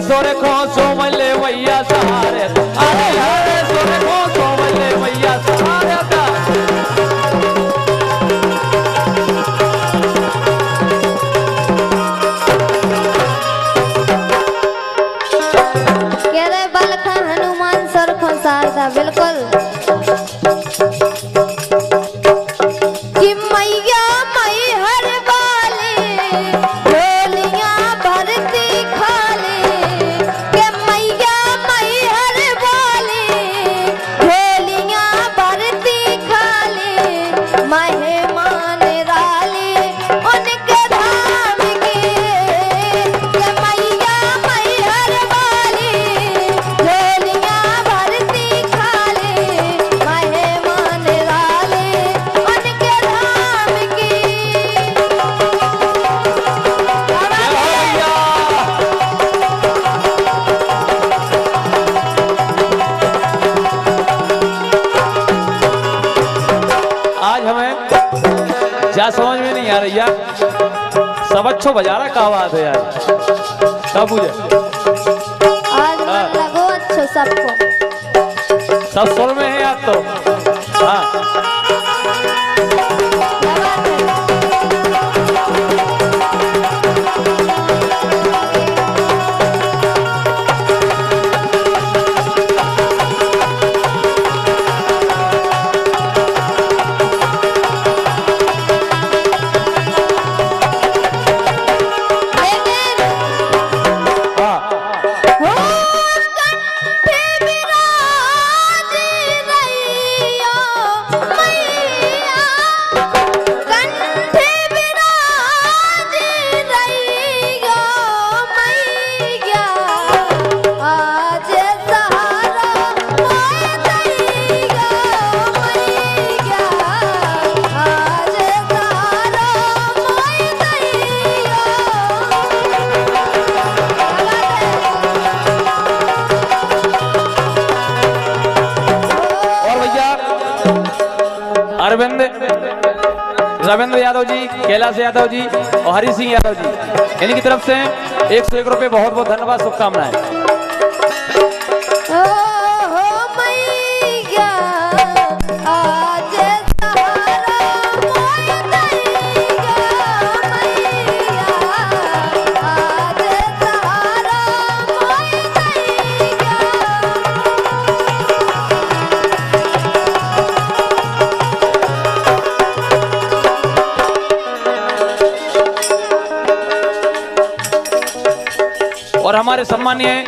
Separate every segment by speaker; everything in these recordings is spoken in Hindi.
Speaker 1: सुरखो सोमले भैया सहारे अरे सुरखो सोमले भैया सहारे
Speaker 2: कह रहे बलखा हनुमान सुरखो शारदा बिल्कुल कि मैया मई हर वाले झोलियां भरती खाले के मैया मई हर वाले झोलियां भरती खाले मेहमान राले उनके धाम के मैया मई हर वाले झोलियां भरती खाले मेहमान राले उनके धाम की
Speaker 1: आज हमें क्या समझ में नहीं आ रही यार, सब अच्छो बजा रहा का बात है यार, सब मुझे
Speaker 2: आज मन लगो अच्छो सबको
Speaker 1: सब सुर में है यार तो हाँ। रविंद्र यादव जी, कैलाश यादव जी और हरि सिंह यादव जी इनकी तरफ से 101 रुपए बहुत बहुत धन्यवाद, शुभकामनाएं। और हमारे सम्मानीय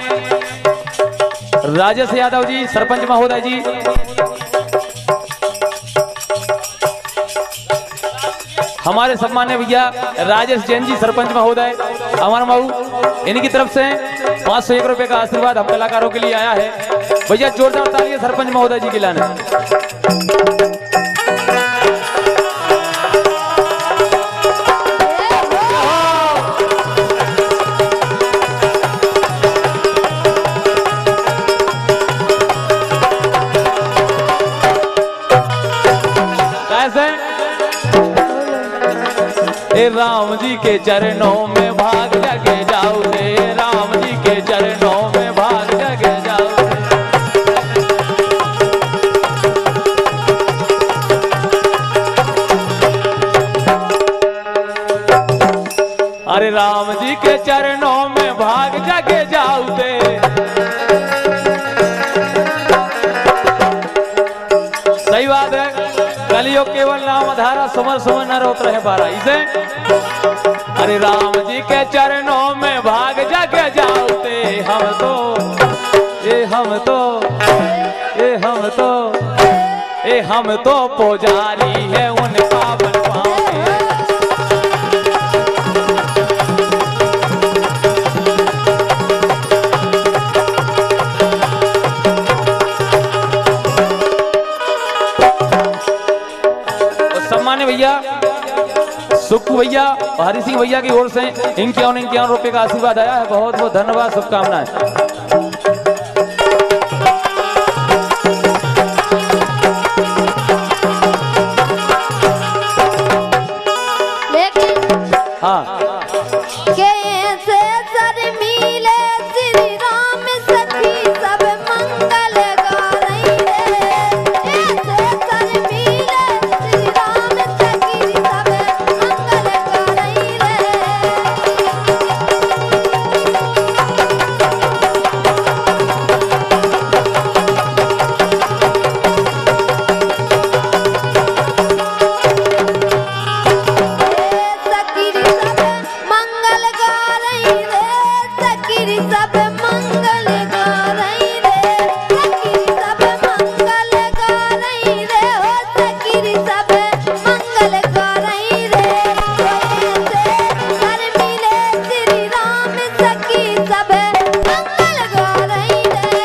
Speaker 1: राजेश यादव जी सरपंच महोदय जी, हमारे सम्मानीय भैया राजेश जैन जी सरपंच महोदय अमर मऊ, इनकी तरफ से 501 रुपए का आशीर्वाद हम कलाकारों के लिए आया है। भैया जोरदार तालियां सरपंच महोदय जी के लाने। राम जी के चरणों में भाग लगे जाओ रे, राम जी के चरणों में भाग लगे जाओ अरे राम जी के चरणों में भाग जगे जाओ रे। सही बात है, कलियुग केवल नाम धारा सुमर सुमर न रोत रहे बारा इसे। अरे राम जी के चरणों में भाग जग जाओते हम तो ये हम तो ये हम तो ये हम तो पुजारी है उन पावन पाँव के। सम्मान्य भैया सुक्कू भैया और हरि सिंह भैया की ओर से 51 रुपए का आशीर्वाद आया है, बहुत बहुत धन्यवाद, शुभकामनाएं।
Speaker 2: लेकिन
Speaker 1: हाँ
Speaker 2: कैसे सखीरी सब मंगल गारई रे, सखीरी सब मंगल गारई रे, हो सखीरी सब मंगल गारई रे। हर मिले श्री राम सखी सब मंगल गारई रे।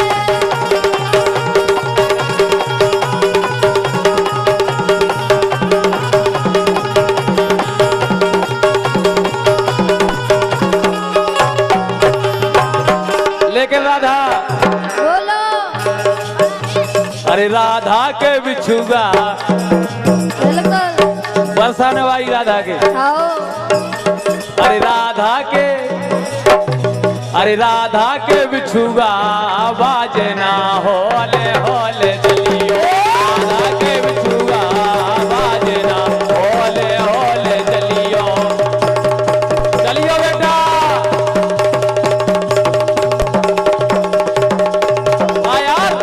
Speaker 1: लेकिन राधा,
Speaker 2: बोलो
Speaker 1: अरे राधा के बिछुगा
Speaker 2: बिल्कुल
Speaker 1: बरसाने वाली राधा के,
Speaker 2: आओ
Speaker 1: अरे राधा के, अरे राधा के बिछुगा बाजना होले होले चलियो, राधा के बिछुगा बाजना होले होले चलियो, चलियो बेटा हाँ यार।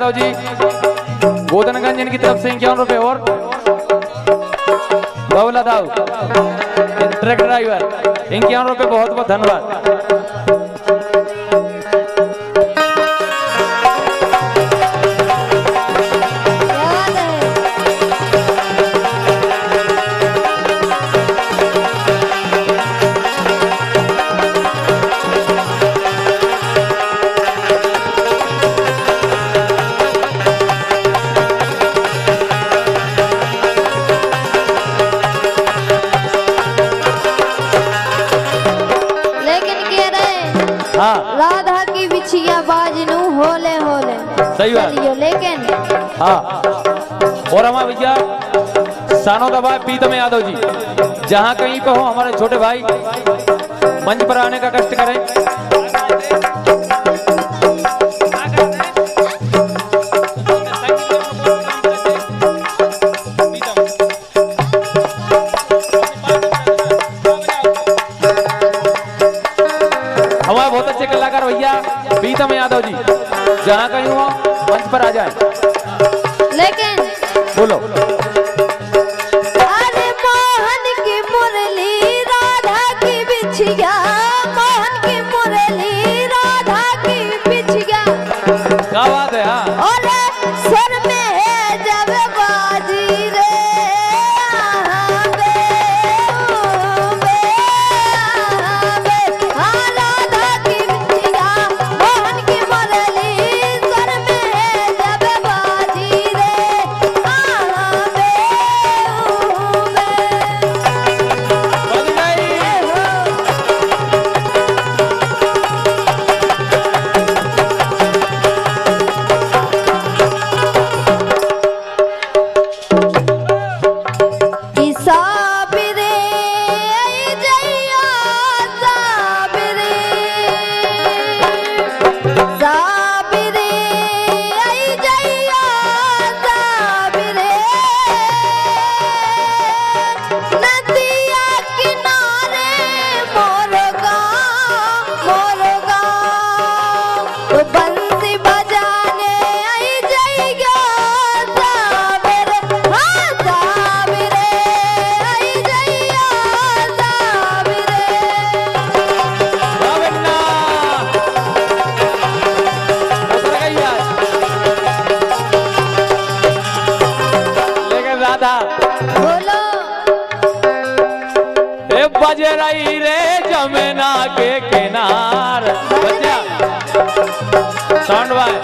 Speaker 1: यादव जी गोदनगंज इनकी तरफ से 51 रुपए और बबला दाऊ ट्रक ड्राइवर 51 रुपए, बहुत बहुत धन्यवाद।
Speaker 2: राधा की बिछिया बाजनू होले होले
Speaker 1: सही बात
Speaker 2: चलियो लेकिन
Speaker 1: हाँ। और हमारे भैया सानो दबा प्रीतम यादव जी, जहाँ कहीं पे हो हमारे छोटे भाई मंच पर आने का कष्ट करें। हमारे बहुत अच्छे कलाकार भैया प्रीतम यादव जी, जहाँ कहीं हो मंच पर आ जाए।
Speaker 2: लेकिन
Speaker 1: बोलो
Speaker 2: अरे मोहन की मुरली राधा की बिछिया, मोहन की मुरली राधा की बिछिया,
Speaker 1: क्या बात है। हाँ
Speaker 2: और सर में है जब बाजी रे हाँ बे, हाँ राधा की बिछिया मोहन की मुरली सर में है जब बाजी रे हाँ बे,
Speaker 1: बन गई।
Speaker 2: साबिरे आई जइया साबिरे, साबिरे आई जइया साबिरे, नदिया किनारे मोर गाँव बंसी बजाने आई जइया साबिरे, हाँ साबिरे आई जइया साबिरे।
Speaker 1: गोविंदा उतर गई आज। लेकिन राधा
Speaker 2: बोलो
Speaker 1: ए बज रही रे जमुना के किनार। बच्चा साउंड भाई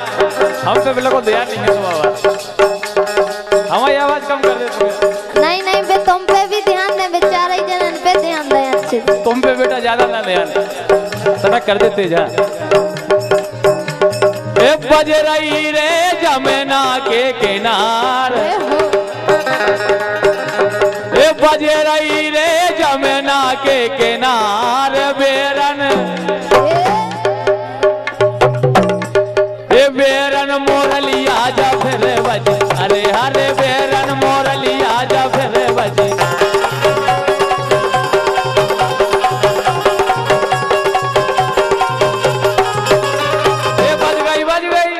Speaker 1: हम पे बिल्कुल ध्यान नहीं है बाबा, हमारी आवाज कम कर दे तुम्हें।
Speaker 2: नहीं नहीं बे तुम पे भी ध्यान दे, बेचारे जनन पे ध्यान दे अच्छे से।
Speaker 1: तुम पे बेटा ज्यादा ना ध्यान सनक कर देते जा। ए बज रही रे जमुना के किनार, ए बज रही रे जमुना के किनार बेरन, ए बेरन मोरलिया जा फिर बज, अरे हरे बेरन मोरलिया जा फिर बज। ए बज गई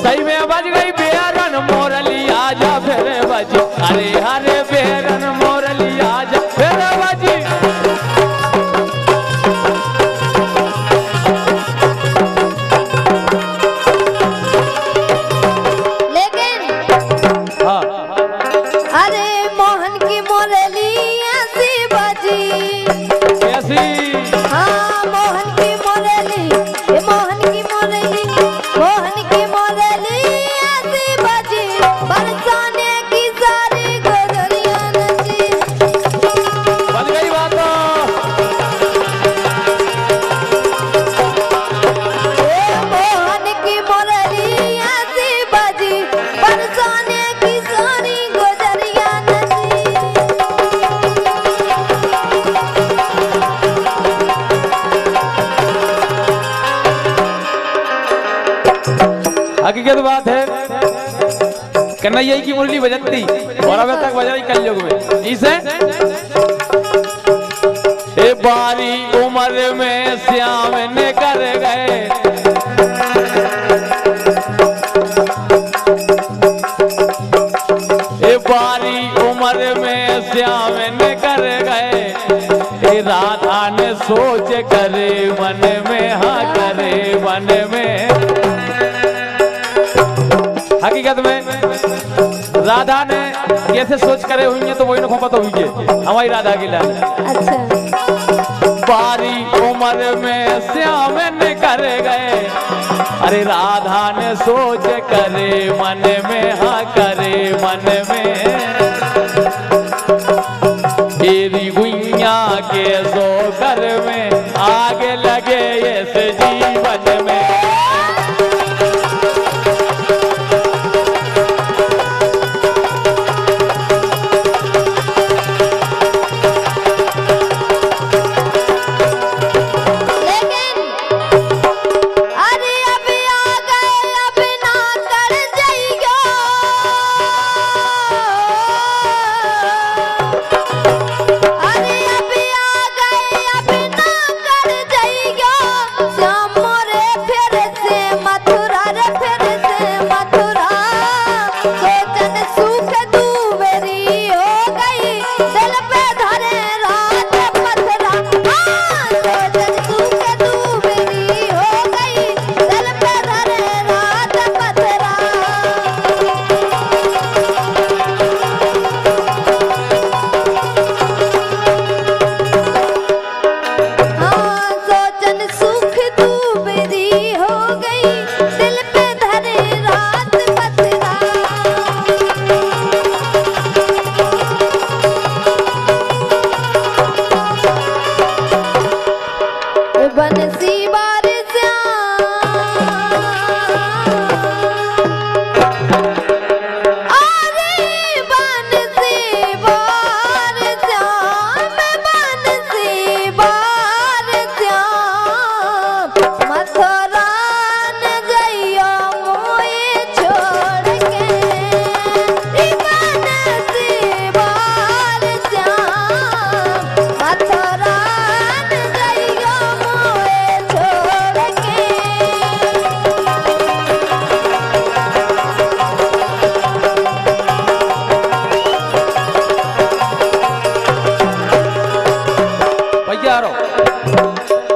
Speaker 1: सही में बज गई बेरन मोरलिया जा फिर बज, अरे हरे बेरन मोरलिया जा फिर बज।
Speaker 2: लेकिन
Speaker 1: हाँ
Speaker 2: अरे मोहन की मुरली ऐसी बजी,
Speaker 1: कैसी
Speaker 2: हाँ मोहन की मुरली, ये मोहन की मुरली, मोहन की मुरली ऐसी बजी, बरसाने की सारी गोदरियां नची।
Speaker 1: बन गई बात।
Speaker 2: ये मोहन की मुरली ऐसी बजी, बरसाने की सारी गोदरियां नची।
Speaker 1: हकीकत बात है कन्हैया की मुरली बजती और अब तक बजाई कलयुग में इसे। ए बारी उम्र में श्याम ने कर गए, बारी उम्र में श्याम ने कर गए, हे राधा ने सोच करे मन में, हाँ करे मन में। हकीकत में राधा ने कैसे सोच करे हुई है तो वही ना पता हुई है हमारी राधा की लाल।
Speaker 2: अच्छा
Speaker 1: बारी उम्र में श्याम ने कर गए, अरे राधा ने सोच करे मन में, हाँ करे मन में। तेरी गुइया के सो घर में आग लगे इस जीवन में।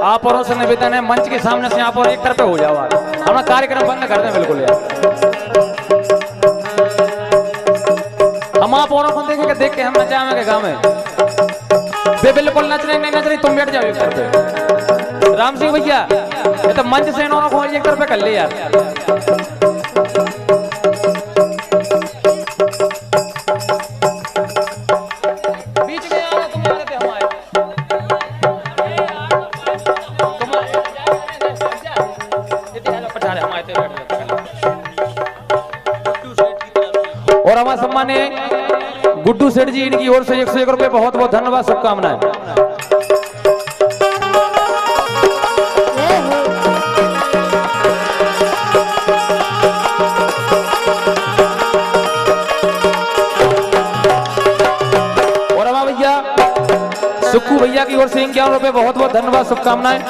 Speaker 1: आप और से निवेदन है मंच के सामने से आप और एक तरफ हो जाओ, हमारा कार्यक्रम बंद कर दें बिल्कुल यार। हम आप औरों को देखेंगे, देख के हम नचाएंगे गाँव में, वे बिल्कुल नच रहे नहीं नच रही, तुम बैठ जाओ एक तरफ। राम सिंह भैया ये तो मंच से औरों को एक तरफ कर ले यार। और हमारे सम्मानीय गुड्डू सेठ जी, इनकी ओर से 101 रुपए बहुत बहुत धन्यवाद, शुभकामनाएं। और हमारे भैया सुक्कू भैया की ओर से 51 रुपए बहुत बहुत धन्यवाद, शुभकामनाएं।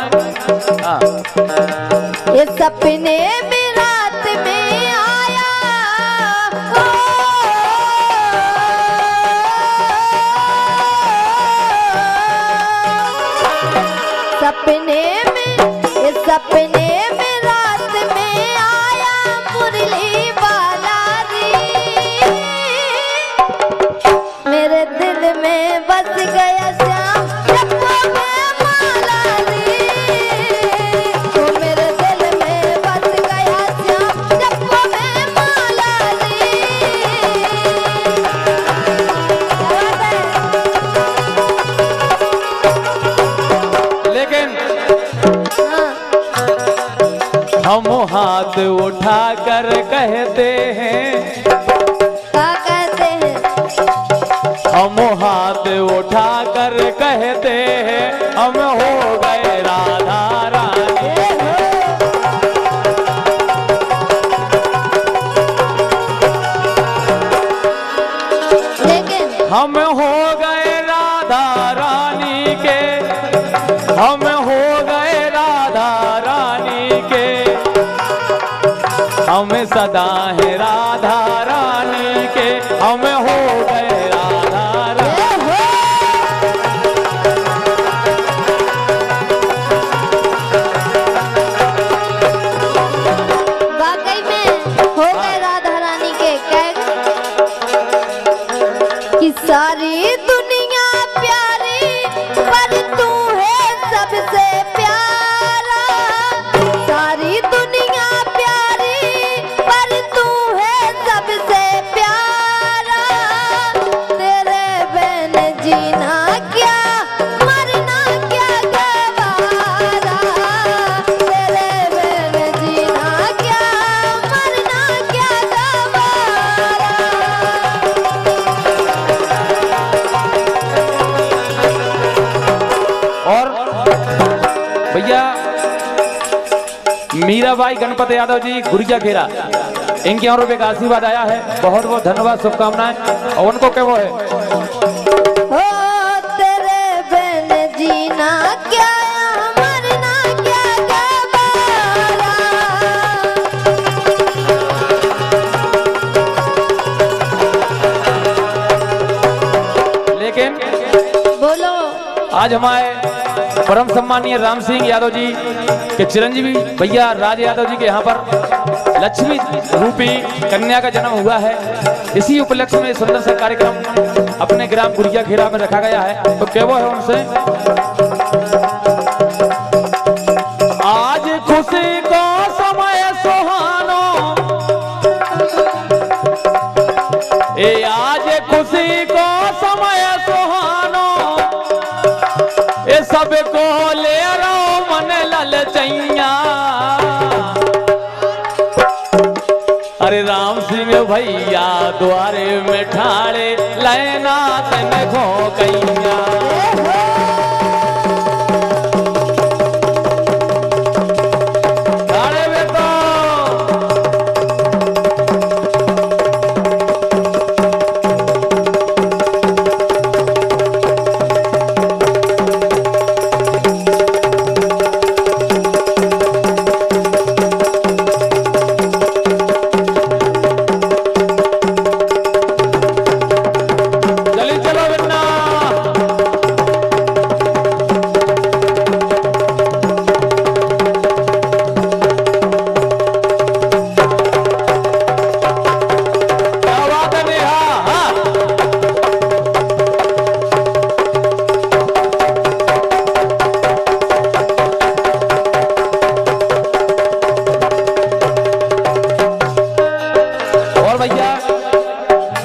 Speaker 2: ये सपने में रात में आया, सपने में, ये सपने में रात में आया मुरली वाला रे, मेरे दिल में बस गया श्याम जप्पो में माला रे, तो मेरे दिल में बस गया श्याम जप्पो में माला रे।
Speaker 1: लेकिन
Speaker 2: हाँ।
Speaker 1: हम हाथ उठा कर कहते हैं,
Speaker 2: क्या कहते हैं?
Speaker 1: हम हाथ उठा कर कहते हैं, हम हो गए राधा रानी।
Speaker 2: लेकिन
Speaker 1: हम हो गए राधा रानी के, हम हो गए राधा रानी के, हम सदा है राधा रानी के, हम हो
Speaker 2: सारी दुनिया प्यारी पर तू है सबसे प्यारा। सारी दुनिया प्यारी पर तू है सबसे प्यारा। तेरे बिन जीना क्या मरना क्या गवारा। तेरे बिन जीना क्या मरना क्या गवारा।
Speaker 1: और भैया मीराबाई गणपत यादव जी गुड़िया खेरा, इनके और रुपये का आशीर्वाद आया है, बहुत बहुत धन्यवाद, शुभकामनाएं। और उनको क्या वो है,
Speaker 2: हो तेरे बिन जीना क्या मरना क्या गवारा।
Speaker 1: लेकिन
Speaker 2: बोलो
Speaker 1: आज हमारे परम सम्मानीय राम सिंह यादव जी के चिरंजीवी भैया राज यादव जी के यहाँ पर लक्ष्मी रूपी कन्या का जन्म हुआ है। इसी उपलक्ष्य में सुंदर सा कार्यक्रम अपने ग्राम गुड़िया खेरा में रखा गया है। तो क्या वो है उनसे, आज खुशी को समय सुहानो, आज खुशी को समय सुहानो, सबको ले रहो मन ललचैया। अरे राम सिंह भैया द्वारे में ठाड़े लैना तन खो कैया।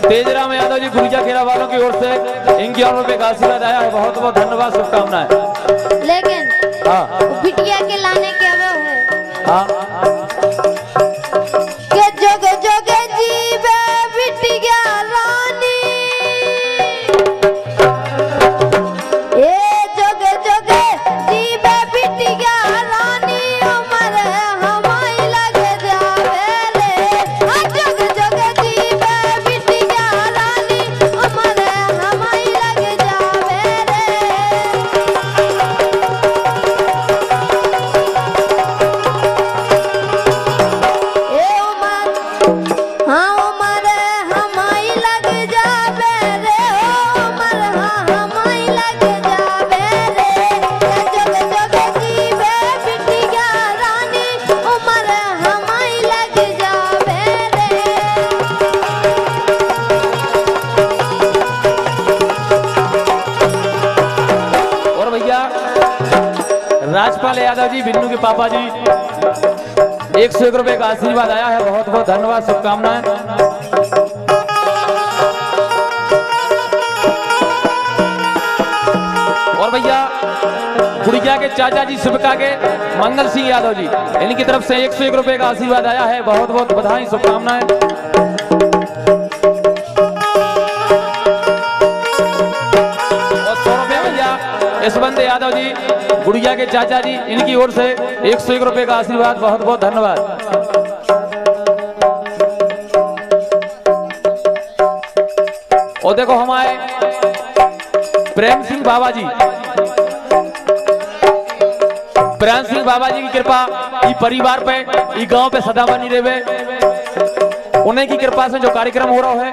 Speaker 1: तेजराम यादव जी गुड़िया खेरा वालों की ओर से इनकी और रुपये का आशीर्वाद आया है, बहुत बहुत धन्यवाद, शुभकामनाएं।
Speaker 2: लेकिन
Speaker 1: हाँ
Speaker 2: बिटिया के लाने के वो है
Speaker 1: हाँ
Speaker 2: के जोगे जोगे जीवे बिटिया रानी। ए जोगे जोगे जीवे बिटिया रानी उमर हमारी लग जावे रे। जोगे जोगे जीवे बिटिया रानी उमर हमारी लग जावे रे। हाँ उमर हमारी लग जावे रे। उमर हाँ हमारी लग जावे रे। जोगे जोगे जीवे बिटिया रानी उमर हमारी लग जावे रे।
Speaker 1: और भैया राजपाल यादव जी बिन्नू के पापा जी 101 रुपये का आशीर्वाद आया है, बहुत बहुत धन्यवाद, शुभकामनाएं। और भैया गुड़िया के चाचा जी शिवका के मंगल सिंह यादव जी, इनकी तरफ से 101 रुपये का आशीर्वाद आया है, बहुत बहुत बधाई, शुभकामनाएं। और 100 रुपये भैया यशवंत यादव जी गुड़िया के चाचा जी, इनकी ओर से 101 रुपये का आशीर्वाद, बहुत बहुत धन्यवाद। और देखो हमारे प्रेम सिंह बाबा जी, प्रेम सिंह बाबा जी की कृपा ई परिवार पे, ई गांव पे सदा बनी रहे। उन्हीं की कृपा से जो कार्यक्रम हो रहा है,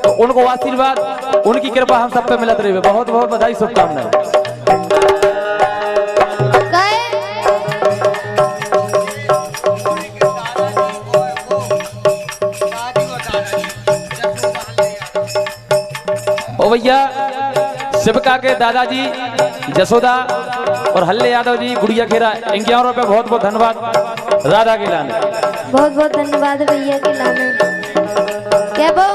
Speaker 1: तो उनको आशीर्वाद, उनकी कृपा हम सब पे मिलत रहे। बहुत बहुत बधाई, शुभकामनाएं। ओ भैया शिवका के दादाजी जसोदा और हल्ले यादव जी गुड़िया खेरा 51 रुपये बहुत बहुत धन्यवाद राधा के लाने।
Speaker 2: बहुत बहुत धन्यवाद भैया के लाने। क्या वो